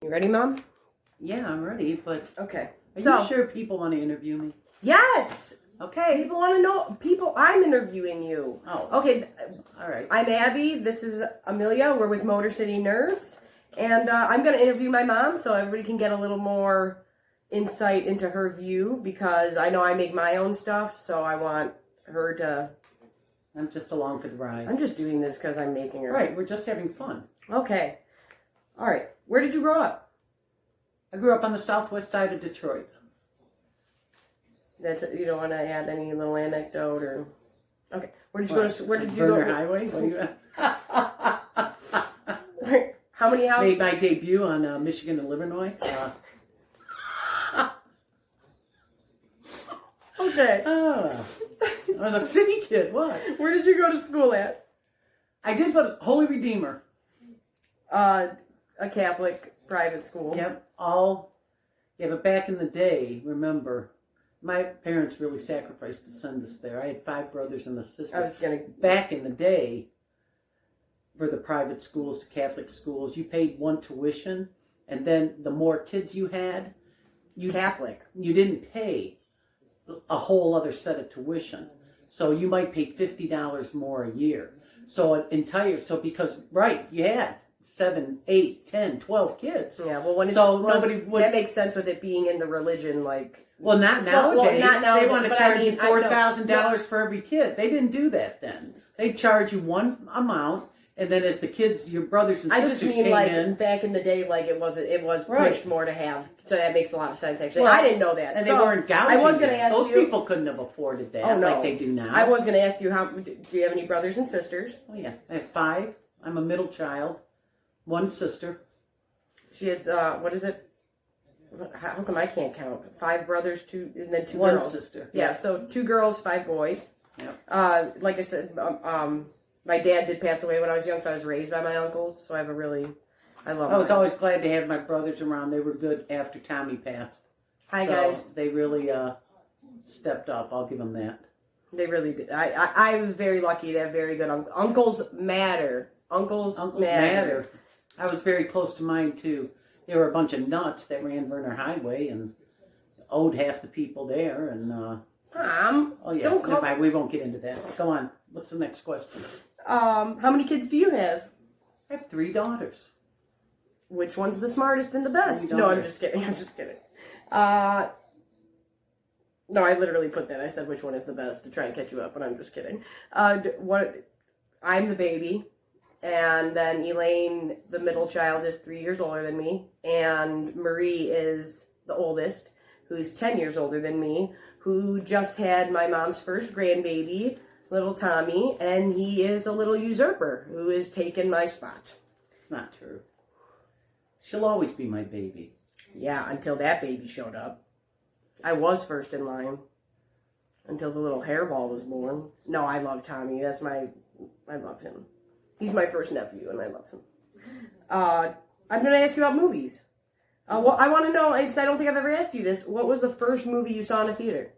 You ready, Mom? Yeah, I'm ready, but Okay. are you sure people want to interview me? Yes! Okay. People want to know. I'm interviewing you. Oh. Okay. All right. I'm Abby. This is Amelia. We're with Motor City Nerds. And I'm going to interview my mom so everybody can get a little more insight into her view because I know I make my own stuff, so I want her to... I'm just along for the ride. I'm just doing this because I'm making her. Right, we're just having fun. Okay. All right. Where did you grow up? I grew up on the southwest side of Detroit. You don't want to add any little anecdote or... Okay. Where did you go to... Where did you Burner go... Highway? What do you... How many houses? Made my debut on Michigan and Illinois. Okay. Oh, I was a city kid. What? Where did you go to school at? I did go to Holy Redeemer. A Catholic private school. Yep. But back in the day, remember, my parents really sacrificed to send us there. I had 5 brothers and a sister. Back in the day, for the private schools, Catholic schools, you paid one tuition, and then the more kids you had, you didn't pay a whole other set of tuition. So you might pay $50 more a year. So you had 7, 8, 10, 12 kids. Yeah, well, that makes sense with it being in the religion, like... Well, not nowadays. Not now, they want to charge you $4,000 for every kid. They didn't do that then. They charge you one amount, and then as the kids, your brothers and sisters came in... back in the day, like it was pushed more to have. So that makes a lot of sense, actually. Well, I didn't know that. And they weren't gouging. I was going to ask you... Those people couldn't have afforded that like they do now. I was going to ask you, do you have any brothers and sisters? Oh, yeah. I have 5. I'm a middle child. 1 sister. She has, what is it? How come I can't count? 5 brothers, 2, and then 2 1 girls. 1 sister. Yeah, so 2 girls, 5 boys. Yep. Like I said, my dad did pass away when I was young, so I was raised by my uncles. So I was always glad to have my brothers around. They were good after Tommy passed. Hi, guys. They really stepped up. I'll give them that. They really did. I was very lucky to have very good uncles. Uncles matter. Uncles matter. I was very close to mine, too. There were a bunch of nuts that ran Werner Highway and owed half the people there. And Mom, don't call... We won't get into that. Go on. What's the next question? How many kids do you have? I have 3 daughters. Which one's the smartest and the best? No, I'm just kidding. No, I literally put that. I said which one is the best to try and catch you up, but I'm just kidding. I'm the baby. And then Elaine, the middle child, is 3 years older than me. And Marie is the oldest, who's 10 years older than me, who just had my mom's first grandbaby, little Tommy, and he is a little usurper who has taken my spot. Not true. She'll always be my baby. Yeah, until that baby showed up. I was first in line until the little hairball was born. No, I love Tommy. I love him. He's my first nephew, and I love him. I'm going to ask you about movies. I want to know, because I don't think I've ever asked you this, what was the first movie you saw in a theater?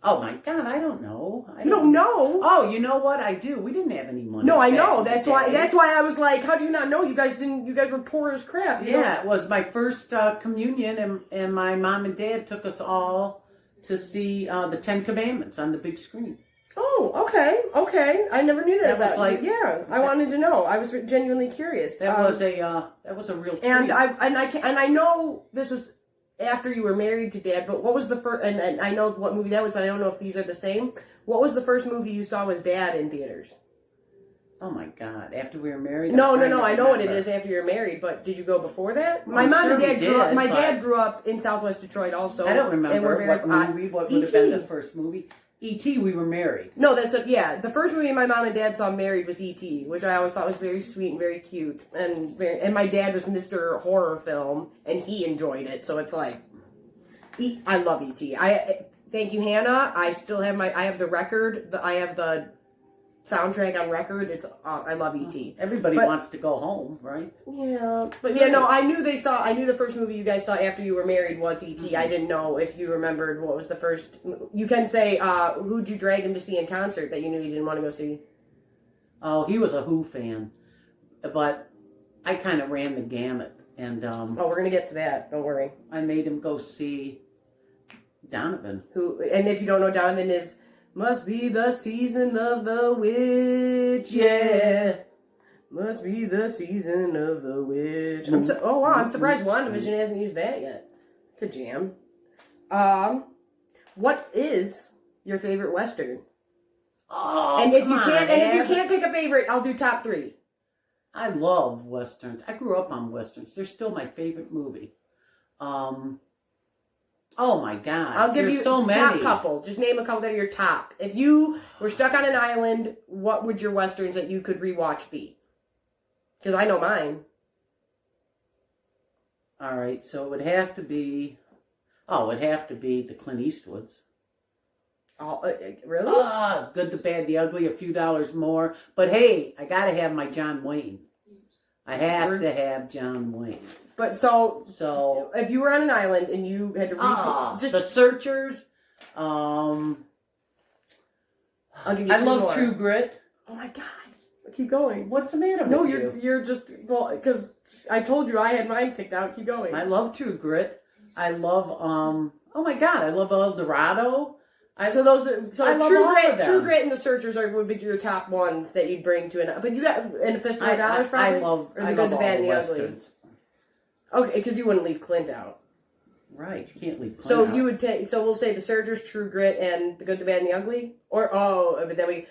Oh, my God, I don't know. You don't know? Oh, you know what? I do. We didn't have any money. No, I know. That's why I was like, how do you not know? You guys were poor as crap. It was my first communion, and my mom and dad took us all to see the 10 Commandments on the big screen. Oh, okay. I never knew that. I wanted to know. I was genuinely curious. That was a real treat. And I know this was after you were married to Dad, but what was the first? And I know what movie that was, but I don't know if these are the same. What was the first movie you saw with Dad in theaters? Oh my God! After we were married? No. I know what it is after you're married, but did you go before that? My mom and dad grew up. My dad grew up in Southwest Detroit, also. I don't remember what would have been the first movie. E.T. We were married. No, the first movie my mom and dad saw married was E.T., which I always thought was very sweet and very cute. And my dad was Mr. Horror Film, and he enjoyed it. So it's like, I love E.T. Thank you, Hannah. I still have I have the record. I have the soundtrack on record. I love E.T. Everybody wants to go home, right? Yeah, but I knew the first movie you guys saw after you were married was E.T. Mm-hmm. I didn't know if you remembered what was the first. You can say who'd you drag him to see in concert that you knew he didn't want to go see? Oh, he was a Who fan, but I kind of ran the gamut. And we're gonna get to that. Don't worry. I made him go see Donovan. And if you don't know, Donovan is must be the season of the witch. Yeah. Must be the season of the witch. I'm surprised WandaVision hasn't used that yet. It's a jam. What is your favorite Western? Oh, and if you can't pick a favorite, I'll do top 3. I love Westerns. I grew up on Westerns. They're still my favorite movie. Oh my God. I'll give you so many. Top couple. Just name a couple that are your top. If you were stuck on an island, what would your Westerns that you could rewatch be? Because I know mine. All right, so it would have to be... Oh, it'd have to be the Clint Eastwoods. Oh, really? Good, the Bad, the Ugly, A Few Dollars More. But hey, I gotta have my John Wayne. I have to have John Wayne. But so if you were on an island and you had to just The Searchers. I'll give you I love more. True Grit. Oh my God! Keep going. What's the matter with you? No, you're just because I told you I had mine picked out. Keep going. I love True Grit. I love oh my God! I love El Dorado. True Grit and The Searchers would be your top ones that you'd bring to an. But you got and A Fistful of Dollars probably. The Good, the Bad, and the Ugly. Okay, because you wouldn't leave Clint out. Right, you can't leave Clint out. You would take. So we'll say The Searchers, True Grit, and The Good, the Bad, and the Ugly. But then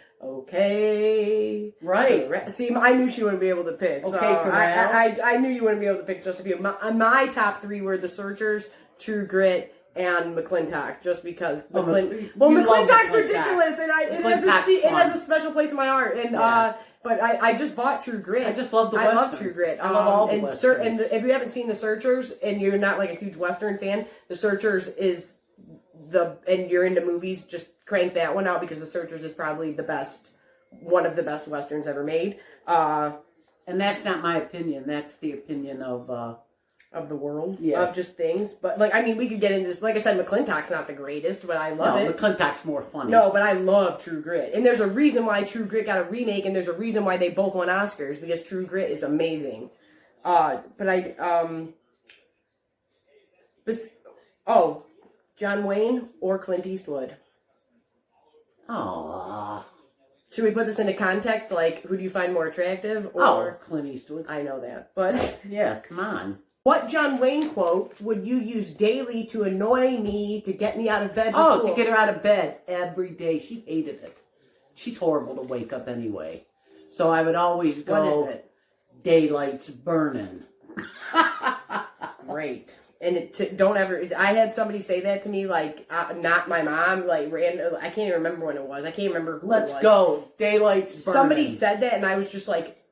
right. See, I knew she wouldn't be able to pick. Okay, so I knew you wouldn't be able to pick just a few. My top 3 were The Searchers, True Grit, and McClintock, just because McClintock's ridiculous, and it has a special place in my heart. And but I just bought True Grit. I just love the Westerns. Westerns. I love True Grit. I love all the Westerns. And if you haven't seen The Searchers and you're not like a huge Western fan, The Searchers is and you're into movies, just crank that one out because The Searchers is probably one of the best Westerns ever made. And that's not my opinion. That's the opinion of the world, yes. Of just things. But we could get into this. Like I said, McClintock's not the greatest, but I love it. McClintock's more funny. No, but I love True Grit, and there's a reason why True Grit got a remake, and there's a reason why they both won Oscars because True Grit is amazing. John Wayne or Clint Eastwood. Oh. Should we put this into context? Like, who do you find more attractive? Or Clint Eastwood. I know that, but yeah, come on. What John Wayne quote would you use daily to annoy me to get me out of bed? To get her out of bed every day. She hated it. She's horrible to wake up anyway. So I would always go. What is it? Daylight's burning. Great. And don't ever. I had somebody say that to me, not my mom. I can't even remember when it was. I can't remember who. Let's go. Daylight's burning. Somebody said that, and I was just like,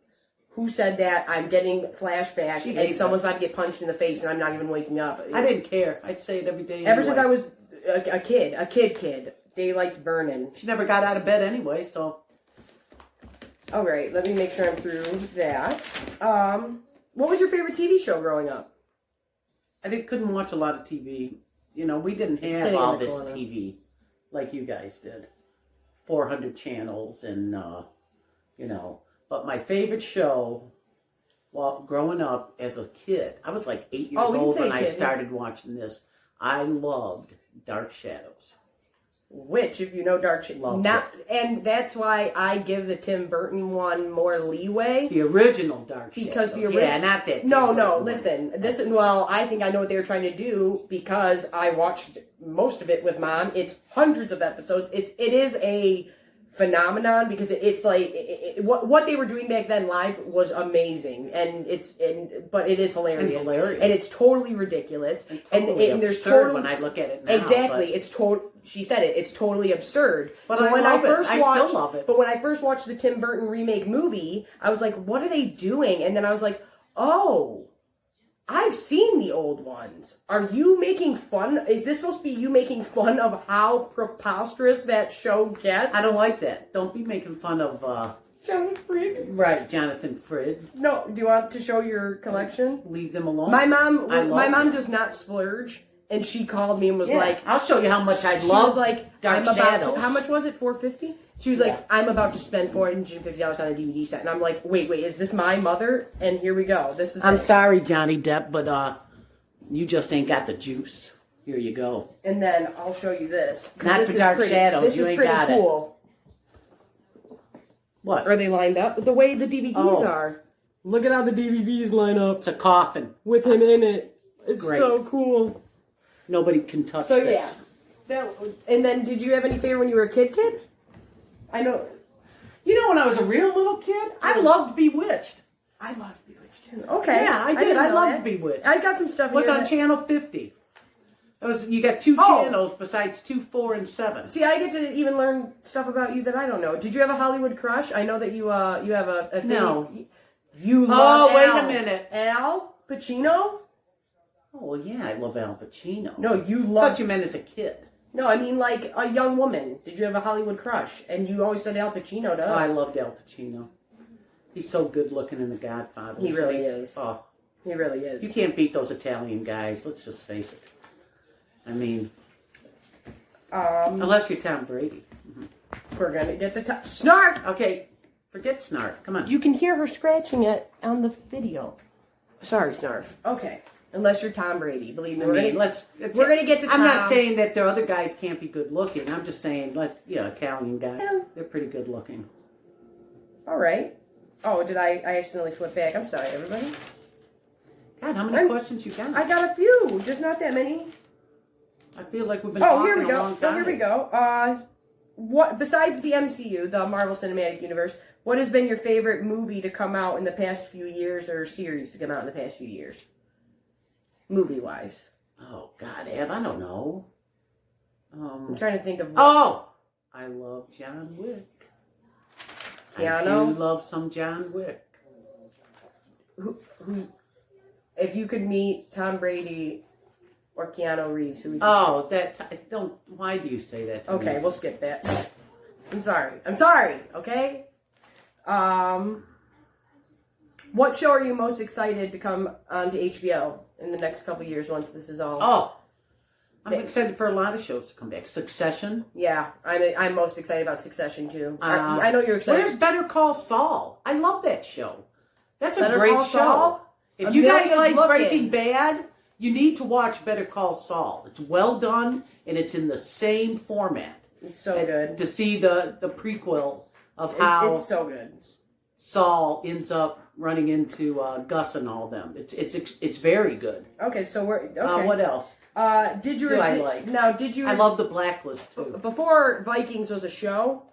"Who said that?" I'm getting flashbacks, and someone's about to get punched in the face, and I'm not even waking up. I didn't care. I'd say it every day. Ever since I was a kid. Daylight's burning. She never got out of bed anyway, so. All right, let me make sure I'm through that. What was your favorite TV show growing up? I couldn't watch a lot of TV. We didn't have all this TV like you guys did. 400 channels and, But my favorite show, growing up as a kid, I was like 8 years old when I started watching this. I loved Dark Shadows. Which, if you know Dark Shadows, and that's why I give the Tim Burton one more leeway. The original Dark Shadows. Because the not that. No, listen. I think I know what they were trying to do because I watched most of it with Mom. It's hundreds of episodes. It is a phenomenon because it's like what they were doing back then live was amazing, but it is hilarious, and it's totally ridiculous, and there's totally when I look at it now, exactly she said it's totally absurd. But still love it. But when I first watched the Tim Burton remake movie, I was like, what are they doing? And then I was like, oh, I've seen the old ones. Are you making fun? Is this supposed to be you making fun of how preposterous that show gets? I don't like that. Don't be making fun of Jonathan Frid. Right, Jonathan Frid. No, do you want to show your collection? Leave them alone. My mom does not splurge, and she called me and was like, "I'll show you how much I love." She was like, Dark Shadows. How much was it? $4.50. She was like, I'm about to spend $450 on a DVD set. And I'm like, wait, is this my mother? And here we go. This is I'm sorry, Johnny Depp, but you just ain't got the juice. Here you go. And then I'll show you this. Not this for Dark Shadows. You ain't got it. What? Are they lined up? The way the DVDs are. Look at how the DVDs line up. It's a coffin. With him in it. It's Great. so cool. Nobody can touch So, this. yeah. And then, did you have any favorite when you were a kid? I know. You know, when I was a real little kid, I loved Bewitched. I loved Bewitched too. Okay. Yeah, I did. I loved Bewitched. I got some stuff It was here on Channel 50. You got 2 channels besides 2, 4, and 7. See, I get to even learn stuff about you that I don't know. Did you have a Hollywood crush? I know that you have a thing. No. You love wait Al. a minute. Al Pacino? Oh, well, yeah, I love Al Pacino. No, you I love... thought you meant as a kid. No, I mean like a young woman. Did you have a Hollywood crush? And you always said Al Pacino to us. Oh, I loved Al Pacino. He's so good looking in The Godfather. He really is. Oh. He really is. You can't beat those Italian guys. Let's just face it. I mean, unless you're Tom Brady. We're going to get the top. Snarf! Okay, forget Snarf. Come on. You can hear her scratching it on the video. Sorry, Snarf. Okay. Unless you're Tom Brady. Believe me. We're going to get to Tom. I'm not saying that the other guys can't be good looking. I'm just saying, Italian guys. Yeah. They're pretty good looking. All right. Oh, did I accidentally flip back? I'm sorry, everybody. God, how many questions you got? I got a few. Just not that many. I feel like we've been talking a long time. Oh, here we go. What besides the MCU, the Marvel Cinematic Universe, what has been your favorite movie to come out in the past few years, or series to come out in the past few years? Movie-wise. Oh, God, Ab, I don't know. I'm trying to think of... I love John Wick. Keanu? I do love some John Wick. Who, if you could meet Tom Brady or Keanu Reeves, who would you why do you say that to me? Okay, we'll skip that. I'm sorry, okay? What show are you most excited to come onto HBO in the next couple years once this is all... I'm excited for a lot of shows to come back. Succession. Yeah, I'm most excited about Succession too. I know you're excited. Where's Better Call Saul? I love that show. That's a great show. Saul? If Amelia's you guys like looking. Breaking Bad, you need to watch Better Call Saul. It's well done, and it's in the same format. It's so good. To see the prequel of how it's so good. Saul ends up running into Gus and all them. It's very good. Okay, so we're okay. What else? Did you? I love The Blacklist too. Before Vikings was a show,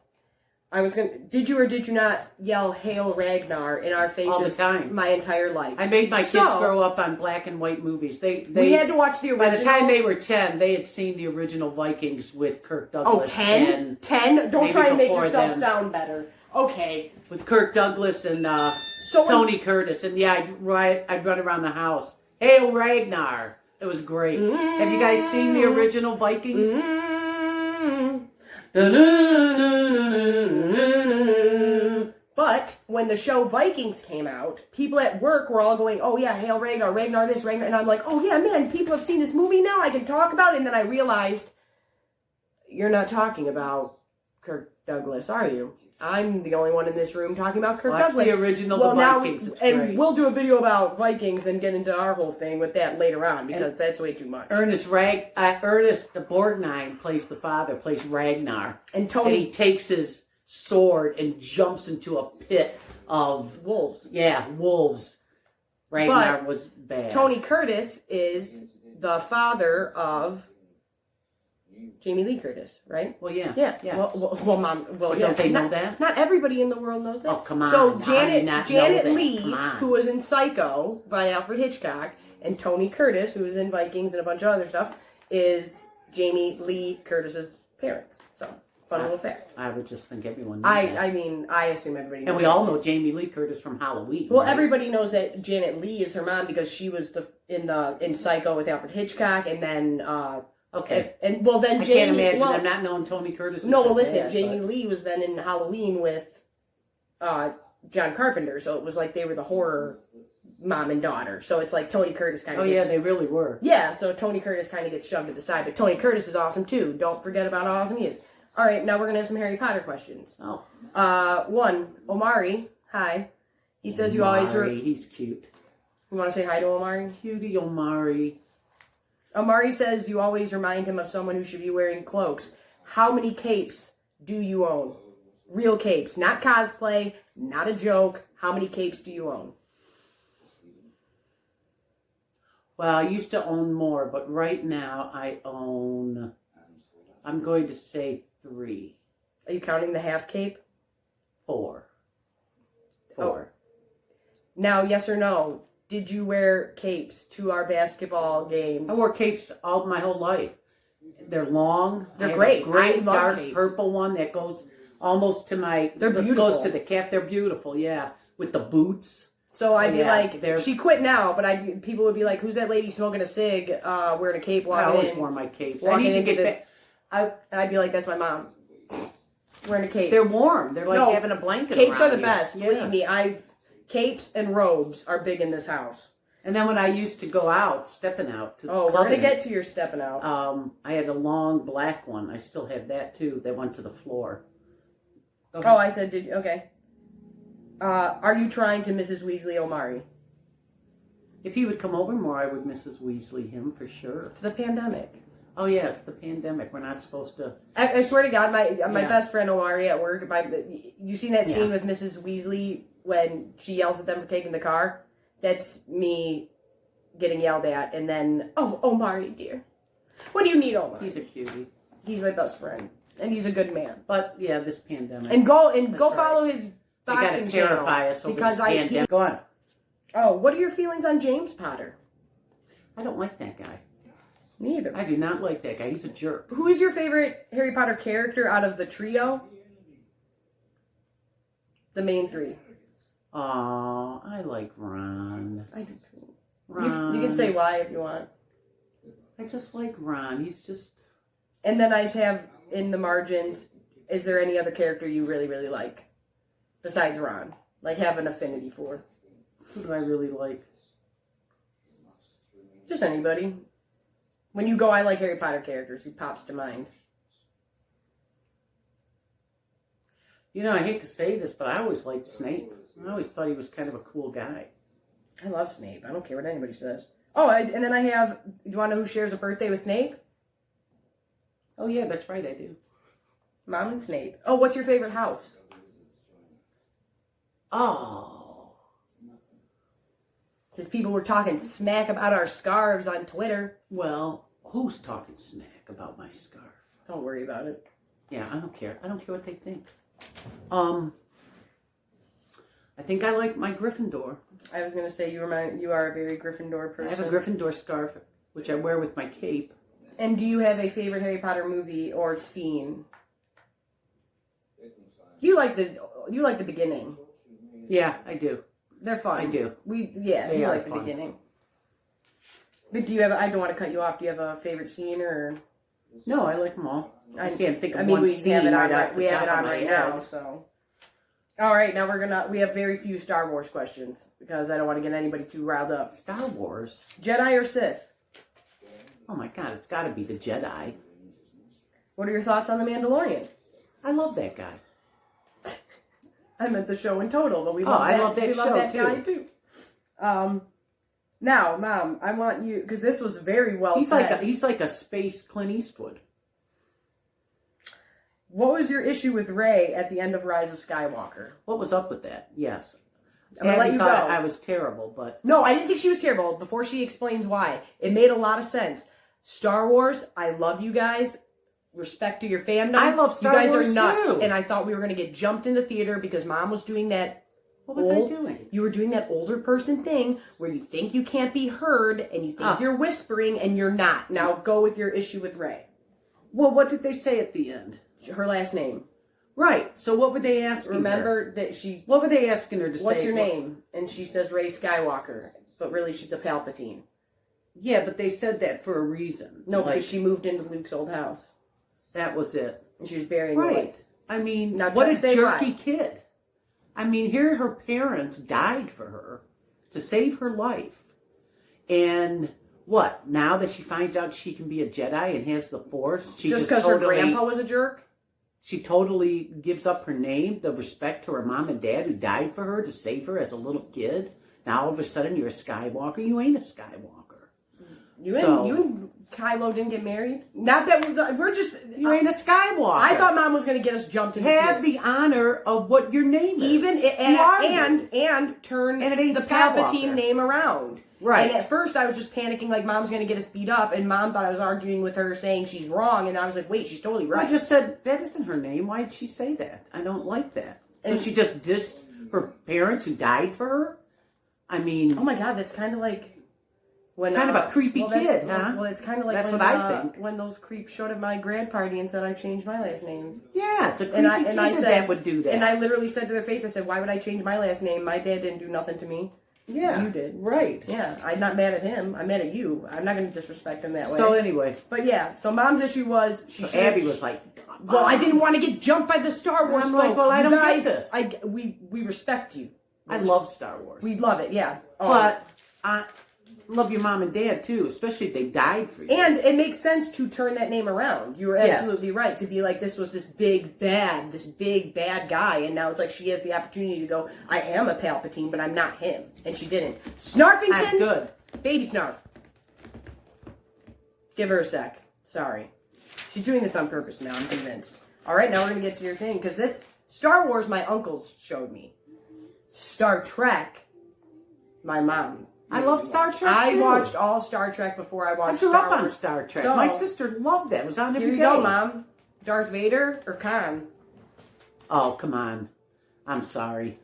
Did you or did you not yell "Hail Ragnar" in our faces all the time? My entire life. I made my kids grow up on black and white movies. We had to watch the original. By the time they were 10, they had seen the original Vikings with Kirk Douglas. Oh, 10? 10? Don't try and make yourself sound better. Okay. With Kirk Douglas and Tony Curtis. And yeah, I'd run around the house. Hail Ragnar. It was great. Have you guys seen the original Vikings? But when the show Vikings came out, people at work were all going, "Oh yeah, Hail Ragnar, Ragnar this, Ragnar," and I'm like, "Oh yeah, man, people have seen this movie now. I can talk about it." And then I realized, you're not talking about Kirk Douglas, are you? I'm the only one in this room talking about Kirk Douglas. The original Vikings. And we'll do a video about Vikings and get into our whole thing with that later on because that's way too much. Ernest the Borgnine plays the father, plays Ragnar, and Tony he takes his sword and jumps into a pit of wolves. Yeah, wolves. Ragnar was bad. Tony Curtis is the father of Jamie Lee Curtis, right? Well, yeah. Yeah. Well, Mom. Well, don't they know that? Not everybody in the world knows that. Oh, come on. So Janet Leigh, who was in Psycho by Alfred Hitchcock, and Tony Curtis, who was in Vikings and a bunch of other stuff, is Jamie Lee Curtis's parents. So, fun little fact. I would just think everyone knows that. I mean, I assume everybody knows. And we all know Jamie Lee Curtis from Halloween. Well, right? Everybody knows that Janet Leigh is her mom because she was in Psycho with Alfred Hitchcock, and then okay. And then I Jamie, can't imagine them not knowing Tony Curtis. No, well, listen, Jamie Lee was then in Halloween with John Carpenter, so it was like they were the horror mom and daughter. So it's like Tony Curtis kind of. Yeah, they really were. Yeah, so Tony Curtis kind of gets shoved to the side, but Tony Curtis is awesome too. Don't forget about how awesome he is. All right, now we're going to have some Harry Potter questions. Oh. One, Omari. Hi. He says you always... He's cute. You want to say hi to Omari? Cutie Omari. Omari says you always remind him of someone who should be wearing cloaks. How many capes do you own? Real capes. Not cosplay. Not a joke. How many capes do you own? Well, I used to own more, but right now I own... I'm going to say 3. Are you counting the half cape? 4. Oh. Now, yes or no? Did you wear capes to our basketball games? I wore capes all my whole life. They're long. They're great. A great dark capes. purple one that goes almost to my... They're beautiful. Goes to the calf. They're beautiful, yeah. With the boots. So I'd be like, she quit now, but people would be like, who's that lady smoking a cig, wearing a cape walking in? I always wore my capes. I need to get back. I'd be like, that's my mom. Wearing a cape. They're warm. They're like having a blanket capes around are the you. best. Yeah. Believe me, capes and robes are big in this house. And then when I used to go out, stepping out. We're going to get to your stepping out. I had a long black one. I still have that too. That went to the floor. Okay. Oh, I said, did you? Okay. Are you trying to Mrs. Weasley Omari? If he would come over more, I would Mrs. Weasley him for sure. It's the pandemic. Oh yeah, it's the pandemic. We're not supposed to. I swear to God, my best friend Omari at work. You seen that scene with Mrs. Weasley when she yells at them for taking the car? That's me getting yelled at, and then Omari, dear, what do you need, Omari? He's a cutie. He's my best friend, and he's a good man. But yeah, this pandemic. And go follow his boxing channel. Terrify us because I go on. Oh, what are your feelings on James Potter? I don't like that guy. Neither. I do not like that guy. He's a jerk. Who is your favorite Harry Potter character out of the trio? The main 3. I like Ron. I do too. Ron. You can say why if you want. I just like Ron. He's just... And then I have in the margins, is there any other character you really, really like? Besides Ron. Like have an affinity for? Who do I really like? Just anybody. When you go, I like Harry Potter characters. Who pops to mind? You know, I hate to say this, but I always liked Snape. I always thought he was kind of a cool guy. I love Snape. I don't care what anybody says. Oh, and then I have... Do you want to know who shares a birthday with Snape? Oh, yeah, that's right, I do. Mom and Snape. Oh, what's your favorite house? Oh. Because people were talking smack about our scarves on Twitter. Well, who's talking smack about my scarf? Don't worry about it. Yeah, I don't care. I don't care what they think. I think I like my Gryffindor. I was going to say you are a very Gryffindor person. I have a Gryffindor scarf, which I wear with my cape. And do you have a favorite Harry Potter movie or scene? You like the beginning. Yeah, I do. They're fun. I do. You like the beginning. But do you have? I don't want to cut you off. Do you have a favorite scene or? No, I like them all. I can't think of one scene we have it on right right now. So. All right, now we have very few Star Wars questions because I don't want to get anybody too riled up. Star Wars? Jedi or Sith? Oh my God, it's got to be the Jedi. What are your thoughts on the Mandalorian? I love that guy. I meant the show in total, but we love that guy too. Now, Mom, I want you because this was very well said. He's like a space Clint Eastwood. What was your issue with Rey at the end of Rise of Skywalker? What was up with that? Yes. I'm gonna let you go. I was terrible, but... No, I didn't think she was terrible. Before she explains why. It made a lot of sense. Star Wars, I love you guys. Respect to your fandom. I love Star Wars, you guys are nuts. too. And I thought we were going to get jumped in the theater because Mom was doing that... What was I doing? You were doing that older person thing where you think you can't be heard and you think you're whispering and you're not. Now go with your issue with Rey. Well, what did they say at the end? Her last name. Right. So what were they asking Remember that she... What were they asking her to say? What's your name? And she says Rey Skywalker. But really she's a Palpatine. Yeah, but they said that for a reason. No, because she moved into Luke's old house. That was it. And she was burying the Right. wife. I mean, Now, what a say jerky why. kid. I mean, here her parents died for her to save her life. And what? Now that she finds out she can be a Jedi and has the Force, she Just because her grandpa was a jerk? She totally gives up her name, the respect to her mom and dad who died for her to save her as a little kid. Now all of a sudden you're a Skywalker. You ain't a Skywalker. You and Kylo didn't get married? Not that we're just... You ain't a Skywalker. I thought Mom was going to get us jumped in Have the honor of what your name is. Even and turn and it ain't the Skywalker. Palpatine name around. Right. And at first I was just panicking like Mom's going to get us beat up, and Mom thought I was arguing with her saying she's wrong, and I was like, wait, she's totally right. I just said, that isn't her name. Why did she say that? I don't like that. So she just dissed her parents who died for her? I mean... Oh my God, that's kind of like... When, kind of a creepy kid, huh? Well, it's kind of like that's when, what I think. When those creeps showed at my grad party and said I changed my last name. Yeah, it's a creepy kid that would do that. And I literally said to their face, I said, why would I change my last name? My dad didn't do nothing to me. Yeah. You did. Right. Yeah, I'm not mad at him. I'm mad at you. I'm not going to disrespect him that way. So anyway. But yeah, so Mom's issue was... Abby was like... Well, I didn't want to get jumped by the Star Wars I'm like, well, I don't get this. We respect you. I love Star Wars. We love it, yeah. But I love your mom and dad, too, especially if they died for you. And it makes sense to turn that name around. You were absolutely right. To be like, this was this big bad guy, and now it's like she has the opportunity to go, I am a Palpatine, but I'm not him. And she didn't. Snarfington? That's good. Baby Snarf. Give her a sec. Sorry. She's doing this on purpose now, I'm convinced. Alright, now we're going to get to your thing, because this Star Wars my uncles showed me. Star Trek, my mom. I love Star Trek, too. I watched all Star Trek before I watched Star Wars. I grew up on Star Trek. So, my sister loved that. It was on every day. Here you go, Mom. Darth Vader or Khan? Oh, come on. I'm sorry.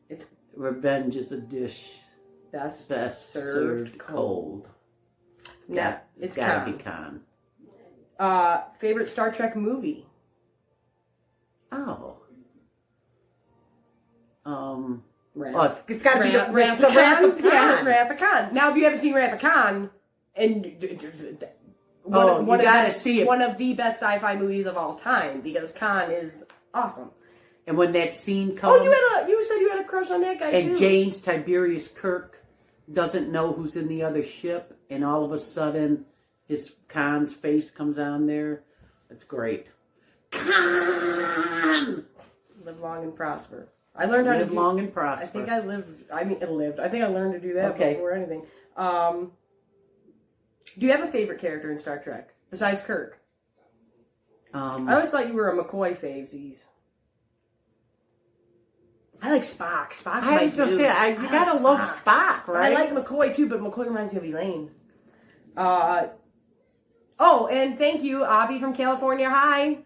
It's revenge is a dish best served cold. Yeah, it's gotta be Khan. Favorite Star Trek movie? Oh. It's got to be Wrath of Khan. Yeah, Wrath of Khan. Now, if you haven't seen Wrath of Khan, and one of the best sci-fi movies of all time, because Khan is awesome. And when that scene comes, you said you had a crush on that guy and too. James Tiberius Kirk doesn't know who's in the other ship, and all of a sudden, his Khan's face comes on there. It's great. Khan! Live long and prosper. I learned how to live long and prosper. I think I think I learned to do that before anything. Do you have a favorite character in Star Trek besides Kirk? I always thought you were a McCoy favesies. I like Spock. Spock's my dude. You gotta love Spock, right? I like McCoy too, but McCoy reminds me of Elaine. And thank you, Avi from California. Hi.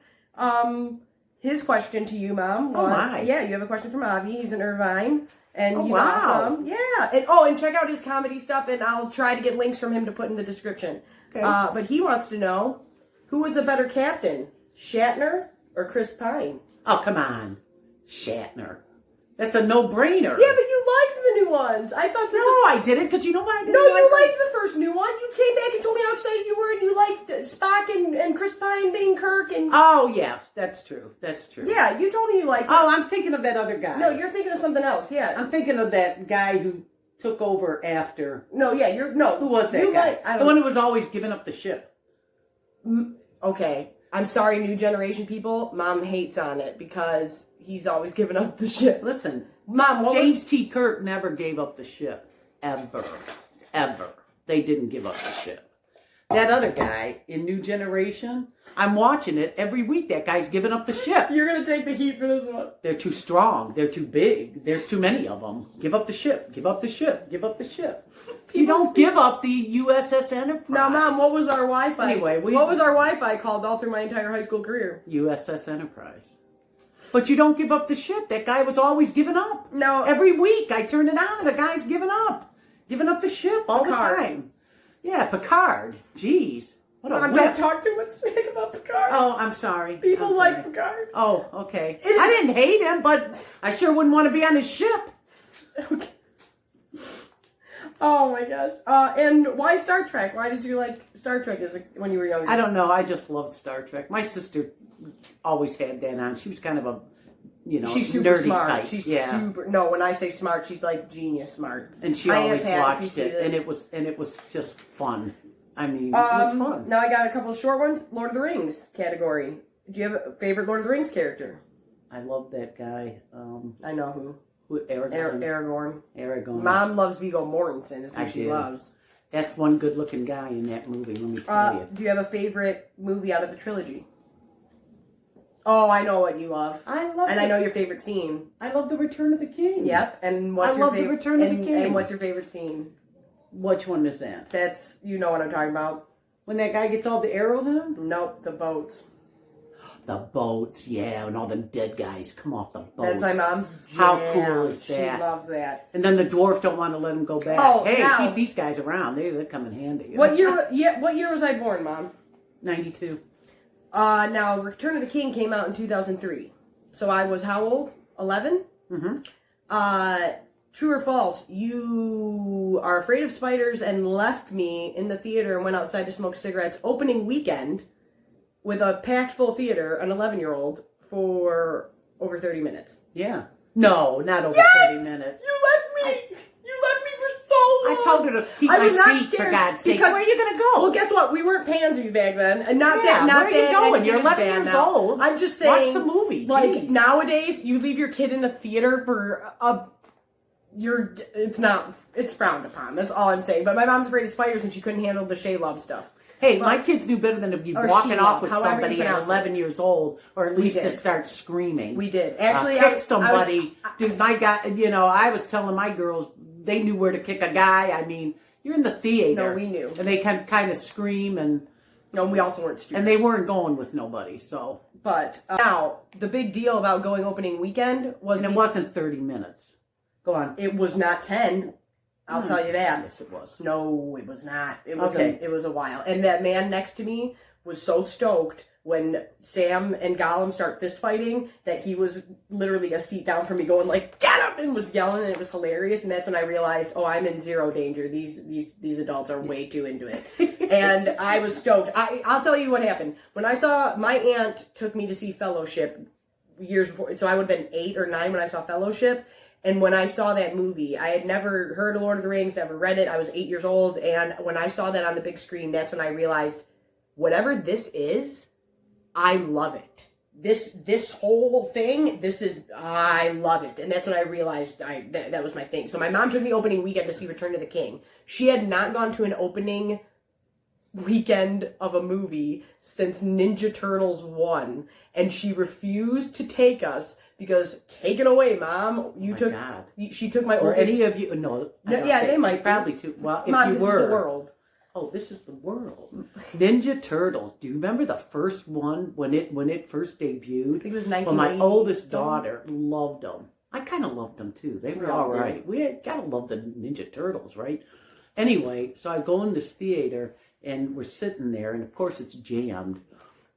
His question to you, Mom. Oh, my. Yeah, you have a question from Avi. He's in Irvine. And he's awesome. Yeah. And check out his comedy stuff, and I'll try to get links from him to put in the description. Okay. But he wants to know, who was a better captain, Shatner or Chris Pine? Oh, come on. Shatner. That's a no-brainer. Yeah, but you liked the new ones. I thought this. No, I didn't, because you know why I didn't. No, you liked the first new one. You came back and told me how excited you were, and you liked Spock and Chris Pine being Kirk. And oh, yes, that's true. That's true. Yeah, you told me you liked it. Oh, I'm thinking of that other guy. No, you're thinking of something else. Yeah, I'm thinking of that guy who took over after. No, yeah, who was that guy? The one who was always giving up the ship. Okay, I'm sorry, new generation people. Mom hates on it because he's always giving up the ship. Listen, Mom, James T. Kirk never gave up the ship. Ever. They didn't give up the ship. That other guy in New Generation, I'm watching it every week. That guy's giving up the ship. You're going to take the heat for this one. They're too strong. They're too big. There's too many of them. Give up the ship. Give up the ship. Give up the ship. You don't give up the USS Enterprise. Now, Mom, what was our Wi-Fi? Anyway, what was our Wi-Fi called all through my entire high school career? USS Enterprise. But you don't give up the ship. That guy was always giving up. No. Every week I turn it on and the guy's giving up. Giving up the ship all Picard. the time. Yeah, Picard. Jeez. What a whip. Don't talk too much smack about Picard. Oh, I'm sorry. People like Picard. Oh, okay. I didn't hate him, but I sure wouldn't want to be on his ship. Okay. Oh my gosh. And why Star Trek? Why did you like Star Trek when you were younger? I don't know. I just loved Star Trek. My sister always had that on. She was kind of a, she's super nerdy smart. type. She's super. No, when I say smart, she's like genius smart. And she always watched it, and it was just fun. I mean, it was fun. Now I got a couple of short ones. Lord of the Rings category. Do you have a favorite Lord of the Rings character? I love that guy. I know who. Aragorn. Aragorn. Mom loves Viggo Mortensen. That's who she loves. That's one good-looking guy in that movie, let me tell you. Do you have a favorite movie out of the trilogy? Oh, I know what you love. I know your favorite scene. I love The Return of the King. Yep. And what's your favorite? The Return of the King. And what's your favorite scene? Which one is that? That's, you know what I'm talking about. When that guy gets all the arrows in him? Nope, the boats. The boats, yeah, and all them dead guys come off the boats. That's my mom's jam. How cool is that? She loves that. And then the dwarf don't want to let him go back. Oh, hey, now, keep these guys around. They come in handy. What year? Yeah, what year was I born, Mom? 92. Now Return of the King came out in 2003. So I was how old? 11. True or false? You are afraid of spiders and left me in the theater and went outside to smoke cigarettes opening weekend with a packed full theater, an 11-year-old, for over 30 minutes. Yeah. No, not over 30 minutes. You left me! You left me for so long! I told her to keep my seat, for God's sake. Where are you going to go? Well, guess what? We weren't pansies back then. And not where are you going? You're 11 years old. I'm just saying. Watch the movie. Like, Jeez. Nowadays, you leave your kid in a theater for it's frowned upon. That's all I'm saying. But my mom's afraid of spiders and she couldn't handle the Shayla stuff. Hey, my kids do better than to be walking off with somebody at 11 years old, or at least to start screaming. We did. Actually, kick somebody. Dude, my guy, I was telling my girls, they knew where to kick a guy. I mean, you're in the theater. No, we knew. And they kind of scream and... No, we also weren't stupid. And they weren't going with nobody, so... But, now, the big deal about going opening weekend was... And it wasn't 30 minutes. Go on. It was not 10. I'll tell you that. Yes, it was. No, it was not. It was it was a while. And that man next to me was so stoked when Sam and Gollum start fist fighting that he was literally a seat down from me going like, get him! And was yelling, and it was hilarious. And that's when I realized, oh, I'm in zero danger. These adults are way too into it. And I was stoked. I'll tell you what happened. When I saw, my aunt took me to see Fellowship years before. So I would have been 8 or 9 when I saw Fellowship. And when I saw that movie, I had never heard of Lord of the Rings, never read it. I was 8 years old. And when I saw that on the big screen, that's when I realized, whatever this is, I love it. This whole thing, I love it. And that's when I realized that was my thing. So my mom took me opening weekend to see Return of the King. She had not gone to an opening weekend of a movie since Ninja Turtles 1. And she refused to take us. Because, take it away, Mom. She took my oldest... Or any of you... No, yeah, they might probably too. Well, if Mom, you this were... is the world. Oh, this is the world. Ninja Turtles. Do you remember the first one when it first debuted? I think it was 1980. Well, my oldest daughter loved them. I kind of loved them, too. They were all right. We gotta love the Ninja Turtles, right? Anyway, so I go in this theater, and we're sitting there, and of course it's jammed.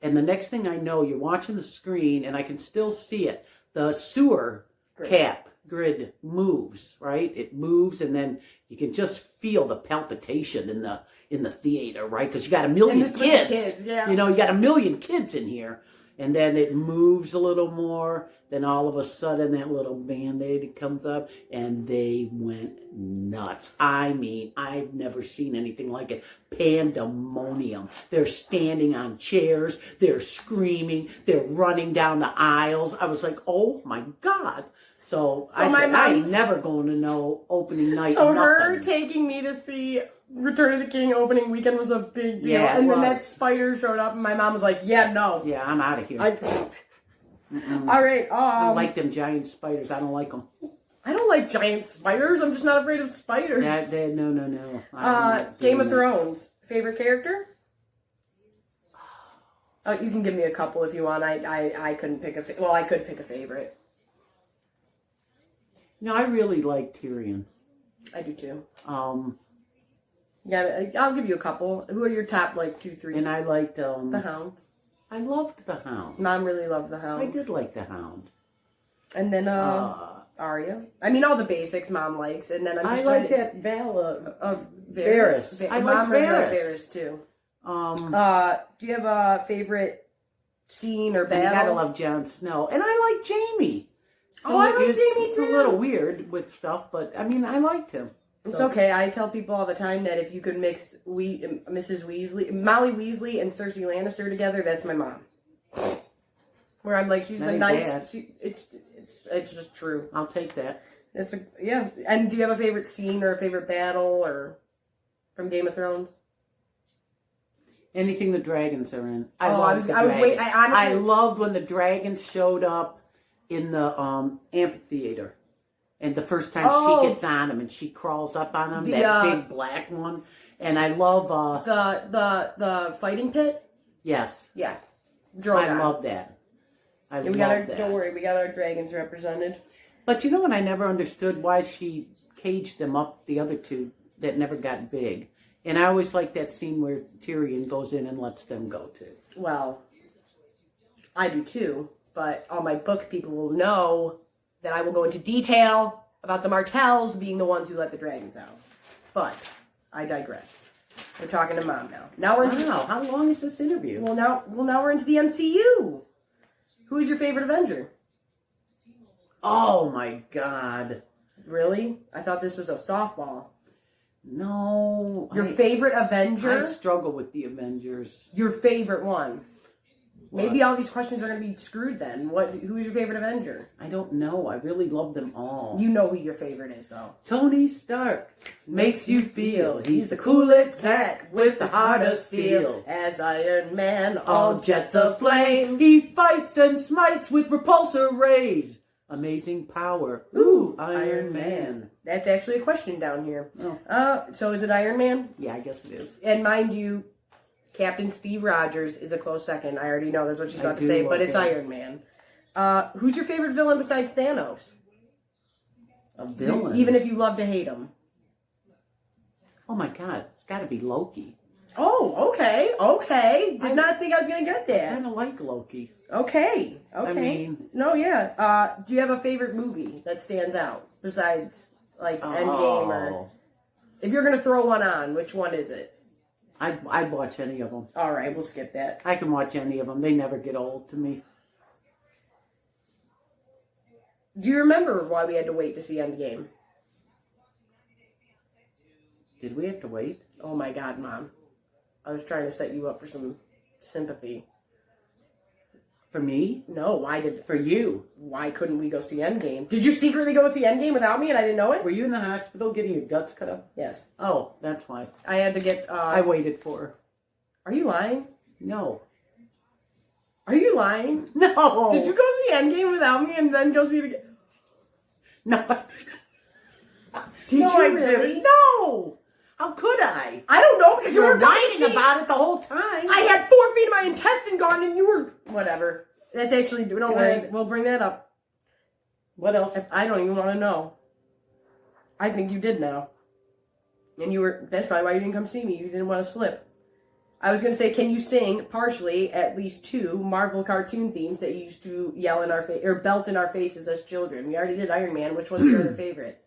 And the next thing I know, you're watching the screen, and I can still see it. The sewer cap grid moves, right? It moves, and then you can just feel the palpitation in the theater, right? Because you got a million kids. Yeah. You got a million kids in here. And then it moves a little more. Then all of a sudden, that little Band-Aid comes up, and they went nuts. I mean, I've never seen anything like it. Pandemonium. They're standing on chairs. They're screaming. They're running down the aisles. I was like, oh, my God. So I said, I ain't never going to know opening night. So her taking me to see Return of the King opening weekend was a big deal. Yeah, and then that spider showed up, and my mom was like, yeah, no. Yeah, I'm out of here. All right. I don't like them giant spiders. I don't like them. I don't like giant spiders. I'm just not afraid of spiders. No. Game of Thrones. Favorite character? Oh, you can give me a couple if you want. I couldn't pick I could pick a favorite. No, I really like Tyrion. I do too. Yeah, I'll give you a couple. Who are your top, 2, 3? And I liked the Hound. I loved the Hound. Mom really loved the Hound. I did like the Hound. And then Arya. I mean, all the basics Mom likes. And then I like that Vala of Varys. I like Varys too. Do you have a favorite scene or battle? You gotta love Jon Snow, and I like Jaime. Oh, I like Jaime too. It's a little weird with stuff, but I mean, I liked him. It's okay. I tell people all the time that if you could mix Mrs. Weasley, Molly Weasley, and Cersei Lannister together, that's my mom. Where I'm like, she's That the ain't nice. bad. It's just true. I'll take that. Yeah. And do you have a favorite scene or a favorite battle or from Game of Thrones? Anything the dragons are in. I was waiting. I loved when the dragons showed up in the amphitheater. And the first time she gets on him and she crawls up on him, that big black one. And I love the fighting pit. Yes. Yeah. I love that. Don't worry, we got our dragons represented. But you know what? I never understood why she caged them up, the other two that never got big. And I always like that scene where Tyrion goes in and lets them go too. Well, I do too. But all my book people will know that I will go into detail about the Martells being the ones who let the dragons out. But I digress. We're talking to Mom now. Now we're how long is this interview? Well, now we're into the MCU. Who is your favorite Avenger? Oh my God! Really? I thought this was a softball. No. Your favorite Avenger? I struggle with the Avengers. Your favorite one? What? Maybe all these questions are going to be screwed then. Who is your favorite Avenger? I don't know. I really love them all. You know who your favorite is, though. Tony Stark makes you feel he's the coolest cat with the heart of steel. As Iron Man, All jets of flame. He fights and smites with repulsor rays. Amazing power. Ooh, Iron Man. That's actually a question down here. Oh. So is it Iron Man? Yeah, I guess it is. And mind you, Captain Steve Rogers is a close second. I already know that's what she's about to say, but it's Iron Man. Who's your favorite villain besides Thanos? A villain? Even if you love to hate him. Oh my God, it's got to be Loki. Oh, okay. Did not think I was going to get I that. kind of like Loki. Okay. I mean... No, yeah. Do you have a favorite movie that stands out besides, like, Endgame or... If you're going to throw one on, which one is it? I'd watch any of them. All right, we'll skip that. I can watch any of them. They never get old to me. Do you remember why we had to wait to see Endgame? Did we have to wait? Oh my God, Mom. I was trying to set you up for some sympathy. For me? No, For you. Why couldn't we go see Endgame? Did you secretly go see Endgame without me and I didn't know it? Were you in the hospital getting your guts cut up? Yes. Oh, that's why. I had to get... I waited for her. Are you lying? No. Are you lying? No! Did you go see Endgame without me and then go see it again? No. Did you really? Didn't. No! How could I? I don't know because you were whining about it the whole time. I had 4 feet of my intestine gone and you were... Whatever. That's actually... Don't worry. We'll bring that up. What else? I don't even want to know. I think you did know. And you were... That's probably why you didn't come see me. You didn't want to slip. I was going to say, can you sing partially at least 2 Marvel cartoon themes that you used to yell in our face... Or belt in our faces as children? We already did Iron Man. Which one's your other favorite?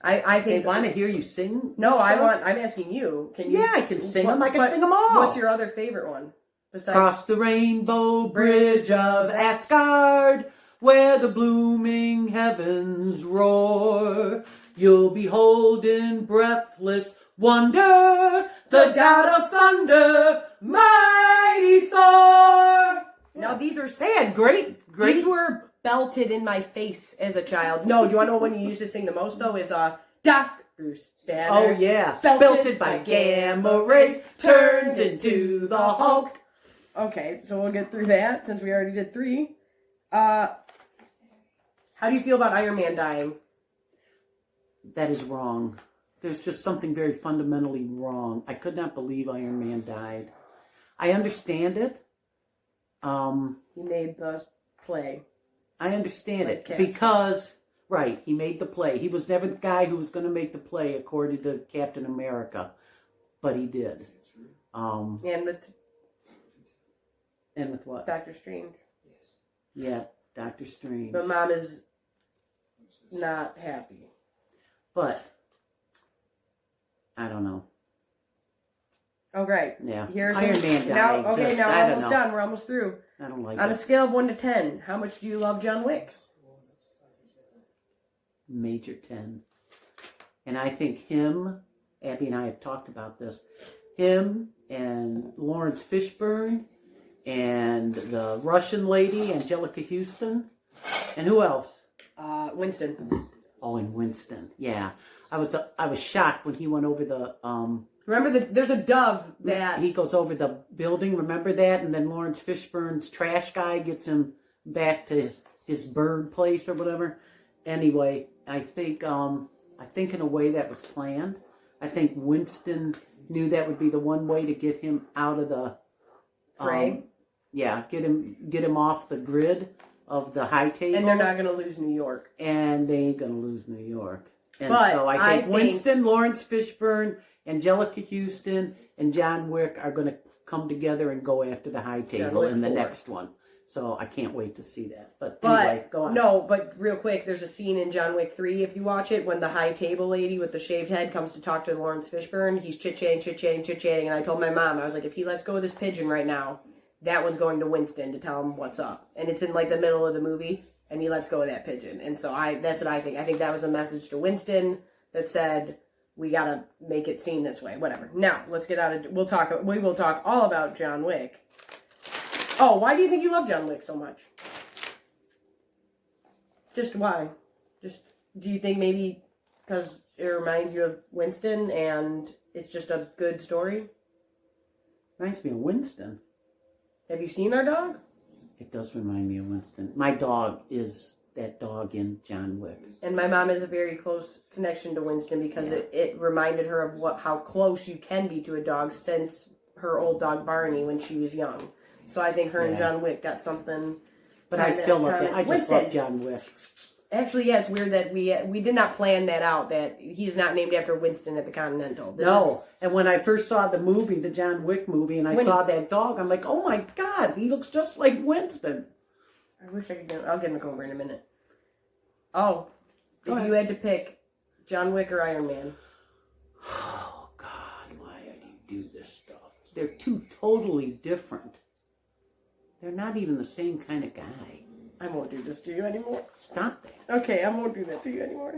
I think... They want to hear you sing? No, I'm asking you. Can you... Yeah, I can sing them. I can sing them all. What's your other favorite one? Besides... Cross the rainbow bridge of Asgard, where the blooming heavens roar. You'll behold in breathless wonder the god of thunder, mighty Thor. Now these are... They had great... These were belted in my face as a child. No, do you want to know when you used to sing the most, though? Is Doc Bruce Banner. Oh, yeah. Belted by gamma rays, turns into the Hulk. Okay, so we'll get through that, since we already did 3. How do you feel about Iron Man dying? That is wrong. There's just something very fundamentally wrong. I could not believe Iron Man died. I understand it. He made the play. I understand it because, right, he made the play. He was never the guy who was going to make the play according to Captain America, but he did. And with what? Doctor Strange. Yeah, Doctor Strange. But Mom is not happy. But, I don't know. Oh, right. Yeah. Iron Man died. Now we're almost done. We're almost through. I don't like it. On a scale of 1 to 10, how much do you love John Wick? Major 10. And I think him, Abby and I have talked about this, him and Lawrence Fishburne and the Russian lady, Angelica Houston. And who else? Winston. Oh, and Winston. Yeah. I was shocked when he went over the... Remember, there's a dove that... He goes over the building, remember that? And then Lawrence Fishburne's trash guy gets him back to his bird place or whatever. Anyway, I think in a way that was planned. I think Winston knew that would be the one way to get him out of the... fray. Get him off the grid of the high table. And they're not going to lose New York. And they ain't going to lose New York. And but so I think Winston, Lawrence Fishburne, Angelica Houston, and John Wick are going to come together and go after the high table in the next one. So I can't wait to see that. But anyway, go on. No, but real quick, there's a scene in John Wick 3, if you watch it, when the high table lady with the shaved head comes to talk to Lawrence Fishburne. He's chit-chatting. And I told my mom, I was like, if he lets go of this pigeon right now, that one's going to Winston to tell him what's up. And it's in like the middle of the movie, and he lets go of that pigeon. And so that's what I think. I think that was a message to Winston that said, we gotta make it seem this way. Whatever. Now, let's get out of... We will talk all about John Wick. Oh, why do you think you love John Wick so much? Just why? Do you think maybe because it reminds you of Winston and it's just a good story? Reminds me of Winston. Have you seen our dog? It does remind me of Winston. My dog is that dog in John Wick. And my mom has a very close connection to Winston because it reminded her of how close you can be to a dog since her old dog Barney when she was young. So I think her and John Wick got something. But I still love it. I just love John Wick. Actually, yeah, it's weird that we did not plan that out, that he's not named after Winston at the Continental. And when I first saw the movie, the John Wick movie, and I saw that dog, I'm like, oh my God, he looks just like Winston. I wish I could get... I'll get Nick over in a minute. Oh, if you had to pick John Wick or Iron Man. Oh God, why do you do this stuff? They're two totally different. They're not even the same kind of guy. I won't do this to you anymore. Stop that. Okay, I won't do that to you anymore.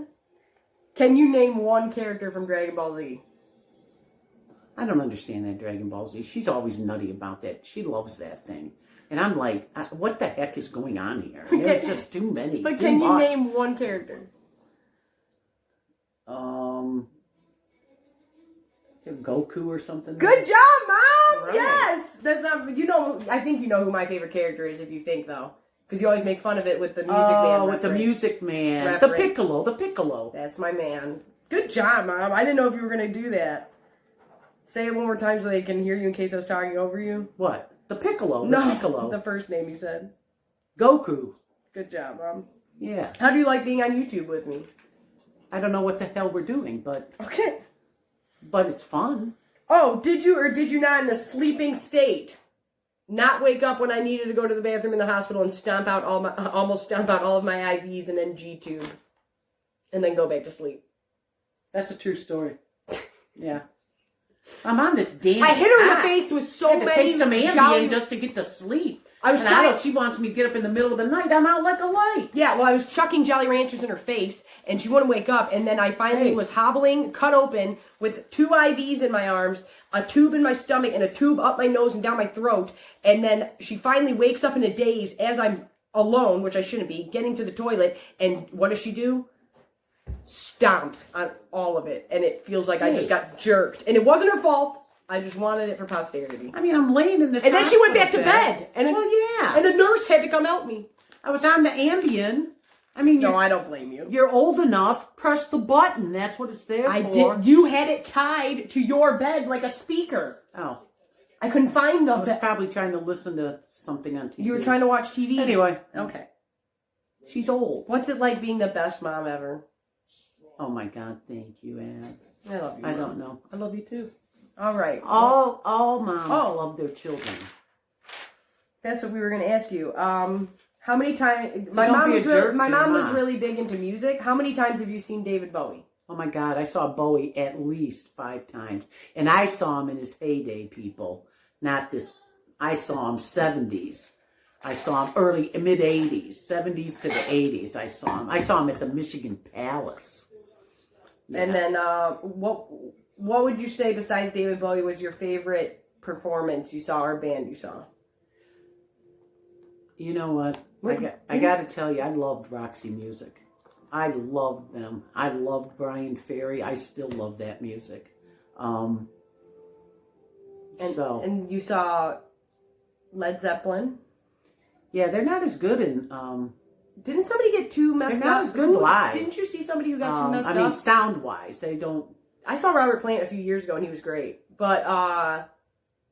Can you name one character from Dragon Ball Z? I don't understand that Dragon Ball Z. She's always nutty about that. She loves that thing. And I'm like, what the heck is going on here? There's just too many. But can you name one character? Goku or something? Good job, Mom! Right. Yes! That's not... I think you know who my favorite character is if you think, though. Because you always make fun of it with the Music Man. Oh, with the Music Man. Reference. The Piccolo. That's my man. Good job, Mom. I didn't know if you were going to do that. Say it one more time so they can hear you in case I was talking over you. What? The Piccolo. No, the first name you said. Goku. Good job, Mom. Yeah. How do you like being on YouTube with me? I don't know what the hell we're doing, but... Okay. But it's fun. Oh, did you or did you not in a sleeping state not wake up when I needed to go to the bathroom in the hospital and almost stomp out all of my IVs and then G-tube and then go back to sleep? That's a true story. Yeah. I'm on this damn... I hit her in the face with so many... take some Ambien just to get to sleep. She wants me to get up in the middle of the night. I'm out like a light. Yeah, well, I was chucking Jolly Ranchers in her face, and she wouldn't wake up. And then I finally was hobbling, cut open, with 2 IVs in my arms, a tube in my stomach, and a tube up my nose and down my throat. And then she finally wakes up in a daze as I'm alone, which I shouldn't be, getting to the toilet. And what does she do? Stomps on all of it. And it feels like I just got jerked. And it wasn't her fault. I just wanted it for posterity. I mean, I'm laying in this and then she went back to bed. And and a nurse had to come help me. I was on the Ambien. I mean, no, I don't blame you. You're old enough. Press the button. That's what it's there for. I did. You had it tied to your bed like a speaker. Oh. I couldn't find the bed. I was probably trying to listen to something on TV. You were trying to watch TV? Anyway. Okay. She's old. What's it like being the best mom ever? Oh my God, thank you, Anne. I love you. I don't know. I love you too. All right. All moms love their children. That's what we were going to ask you. How many times... My mom was really big into music. How many times have you seen David Bowie? Oh my God, I saw Bowie at least 5 times. And I saw him in his heyday, people. Not this... I saw him 70s. I saw him mid-80s. 70s to the 80s I saw him. I saw him at the Michigan Palace. Yeah. And then what would you say besides David Bowie was your favorite performance you saw or band you saw? You know what? I got to tell you, I loved Roxy Music. I loved them. I loved Brian Ferry. I still love that music. And you saw Led Zeppelin? Yeah, they're not as good in... Didn't somebody get too messed up? They're not as good live. Didn't you see somebody who got too messed up? I mean, sound-wise, they don't... I saw Robert Plant a few years ago, and he was great. But,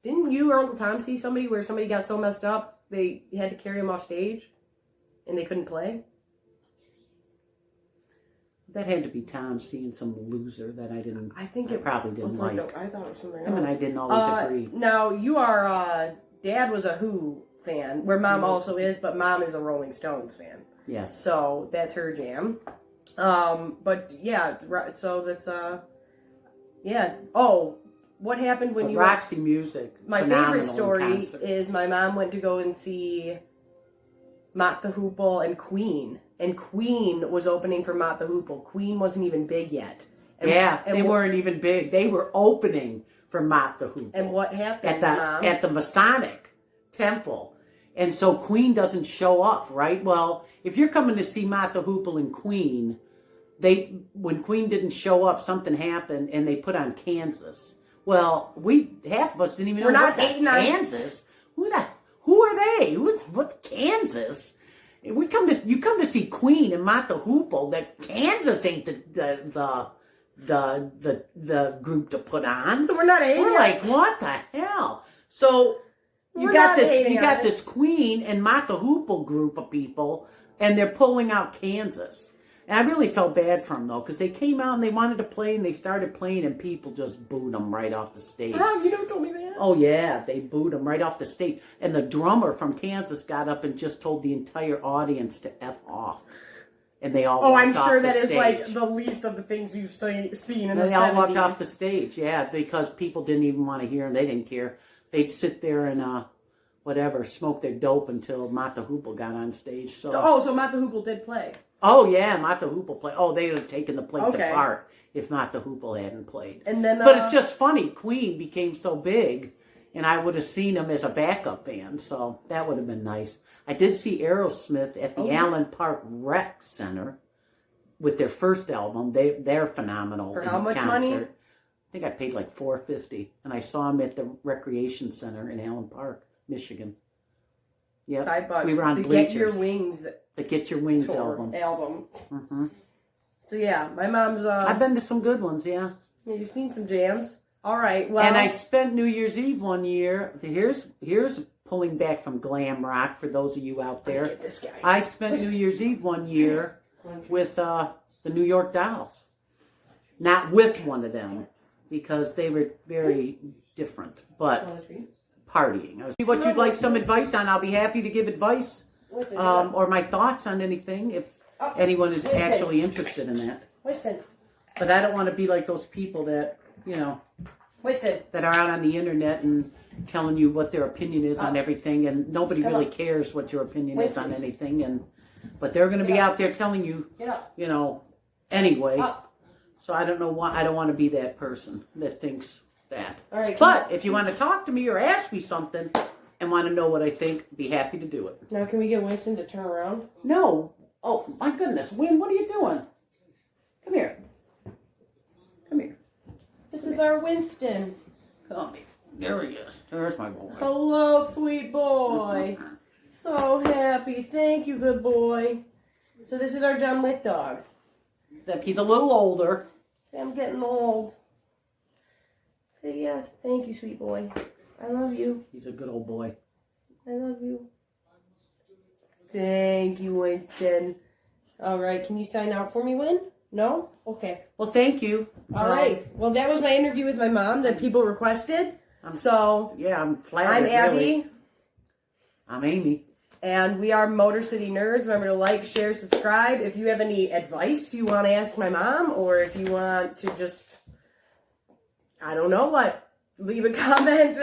didn't you or Uncle Tom see somebody where somebody got so messed up, they had to carry him off stage, and they couldn't play? That had to be Tom seeing some loser that I probably didn't like. I thought it was something else. Him and I didn't always agree. Now, you are, Dad was a Who fan, where Mom also is, but Mom is a Rolling Stones fan. Yes. So, that's her jam. But, yeah, so that's, yeah. Oh, what happened when you... Roxy Music. My favorite story is my mom went to go and see Mott the Hoople and Queen. And Queen was opening for Mott the Hoople. Queen wasn't even big yet. And, they weren't even big. They were opening for Mott the Hoople. And what happened, at the Masonic Temple. And so Queen doesn't show up, right? Well, if you're coming to see Mott the Hoople and Queen, when Queen didn't show up, something happened, and they put on Kansas. Well, half of us didn't even know what Kansas. Who are they? What Kansas? You come to see Queen and Mott the Hoople. That Kansas ain't the group to put on. So we're not hating. We're like, what the hell? So you got this Queen and Mott the Hoople group of people, and they're pulling out Kansas. And I really felt bad for them, though, because they came out and they wanted to play, and they started playing, and people just booed them right off the stage. Oh, you never told me that? Oh, yeah, they booed them right off the stage. And the drummer from Kansas got up and just told the entire audience to F off. And they all walked off the stage. Oh, I'm sure that is, like, the least of the things you've seen in the 70s. They all walked off the stage, yeah, because people didn't even want to hear them. They didn't care. They'd sit there and, smoke their dope until Mott the Hoople got on stage. So Mott the Hoople did play. Oh, yeah, Mott the Hoople played. Oh, they would have taken the place apart if Mott the Hoople hadn't played. And then, but it's just funny. Queen became so big, and I would have seen them as a backup band, so that would have been nice. I did see Aerosmith at the Allen Park Rec Center with their first album. They're phenomenal. For how much money? I think I paid like $4.50, and I saw them at the Recreation Center in Allen Park, Michigan. Yep. $5. We were on the bleachers. Get Your Wings. The Get Your Wings album. Mm-hmm. So yeah, my mom's. I've been to some good ones. Yeah. You've seen some jams. All right. Well. And I spent New Year's Eve one year. Here's pulling back from glam rock for those of you out there. Get this guy. I spent New Year's Eve one year with the New York Dolls. Not with one of them because they were very different, but partying. What you'd like some advice on? I'll be happy to give advice. Or my thoughts on anything if anyone is actually interested in that. Listen. But I don't want to be like those people that, that are out on the internet and telling you what their opinion is on everything, and nobody really cares what your opinion is on anything, but they're going to be out there telling you, anyway. So I don't know why. I don't want to be that person that thinks that. All right. But if you want to talk to me or ask me something and want to know what I think, be happy to do it. Now, can we get Winston to turn around? No. Oh, my goodness. Win, what are you doing? Come here. Come here. This is our Winston. Come here. There he is. There's my boy. Hello, sweet boy. So happy. Thank you, good boy. So this is our John Wick dog. Except he's a little older. I'm getting old. Say yes. Thank you, sweet boy. I love you. He's a good old boy. I love you. Thank you, Winston. All right. Can you sign out for me, Win? No? Okay. Well, thank you. All right. Well, that was my interview with my mom that people requested. I'm flattered. I'm Abby. Really. I'm Amy. And we are Motor City Nerds. Remember to like, share, subscribe. If you have any advice you want to ask my mom, or if you want to just, I don't know what, leave a comment.